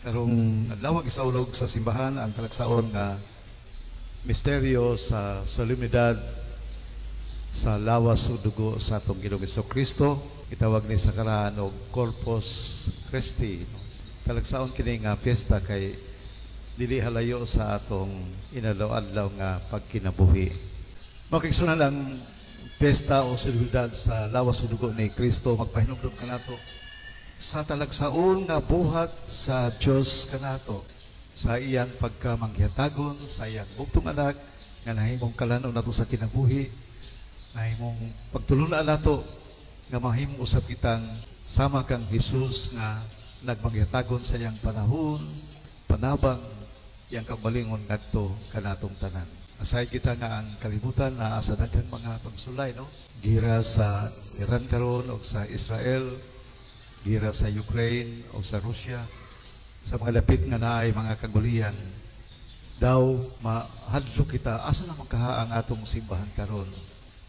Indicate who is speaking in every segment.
Speaker 1: Karong adlaw gisaulog sa simbahan ang talagsaon nga misteryo sa solemnidad sa lawas ug dugo sa atong Ginoong Jesucristo. Itawag ni sa karan og Corpus Christi. Talagsaon kini nga piyesta kay dili halayo sa atong inadlaw-adlaw nga pagkinabuhi. Makigsunan lang piyesta o solemnidad sa lawas ug dugo ni Kristo, magpahinumdom kanato sa talagsaon nga buhat sa Dios kanato, sa iyang pagkamanghiyatagon sa iyang bugtong anak nga nahimong kalanon nato sa kinabuhi, nahimong pagtulunan nato nga mahimong usab kitang sama kang Hesus nga nagmanghiyatagon sa iyang panahon, panabang iyang kabalingon ngadto kanatong tanan. Asay kita nga ang kalibutan na sa daghang mga pagsulay, no? Gira sa Iran karon o sa Israel, gira sa Ukraine o sa Russia, sa mga lapit nga naay mga kagulian, daw mahadlo kita asa na makahaang atong simbahan karon,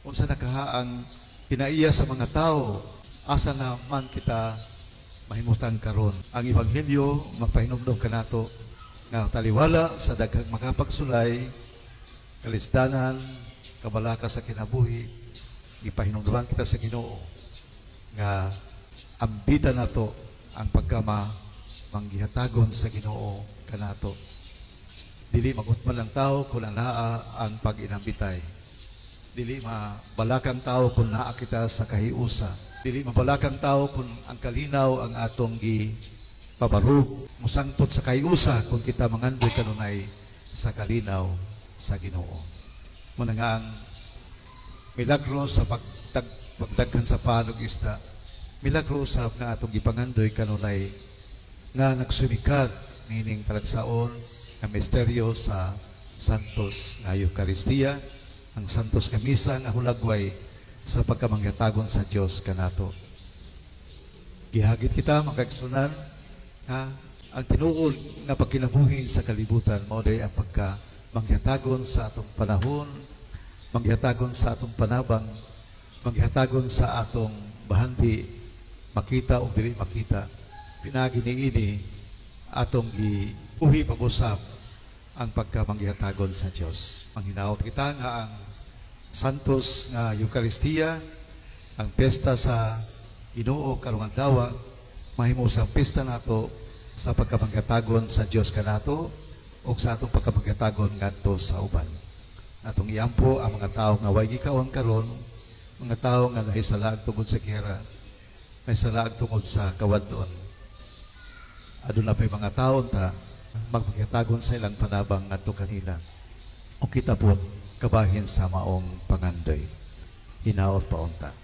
Speaker 1: unsa nakahaang pinaiya sa mga tao, asa na man kita mahimutan karon. Ang ebanghelyo mapahinumdom kanato nga taliwala sa daghang makapagsulay, kalisdanan, kabalaka sa kinabuhi, ipahinumduman kita sa Ginoo nga ambitan nato ang pagkamangihatagon sa Ginoo kanato. Dili magutman lang tao kung naa ang pag-inambitay. Dili mabalakang tao kung naa kita sa kahiusa. Dili mabalakang tao kung ang kalinaw ang atong gipabarug. Musangtot sa kahiusa kung kita mangandoy kanunay sa kalinaw sa Ginoo. Muna nga ang milagro sa pagdaghan sa panog isda, milagro usab nga atong gipangandoy kanunay nga nagsumikat, meaning talagsaon nga misteryo sa Santos nga Eucharistia, ang Santos nga misa nga hulagway sa pagkamangyatagon sa Dios kanato. Gihagit kita makaigsunan nga ang tinuod nga pagkinabuhi sa kalibutan mao day ang pagkamangyatagon sa atong panahon, mangyatagon sa atong panabang, mangyatagon sa atong bahandi, makita o dili makita. Pinaginiini atong giuhi pag-usap ang pagkamanghihatagon sa Dios. Manghinaot kita nga ang Santos nga Eucharistia, ang piyesta sa Ginoo karong adlaw, mahimo sa piyesta nato sa pagkamanghihatagon sa Dios kanato o sa atong pagkamanghihatagon ngadto sa uban. Atong iampo ang mga tawo nga way gikaon karon, mga tawo nga nahisalag tungod sa giyera, may salag tungod sa kawadon. Aduna pa'y mga taon ta magpagkatagon sa ilang panabang ngadto kanila. O kita po kabahin sa maong pangandoy. Hinaot pa unta.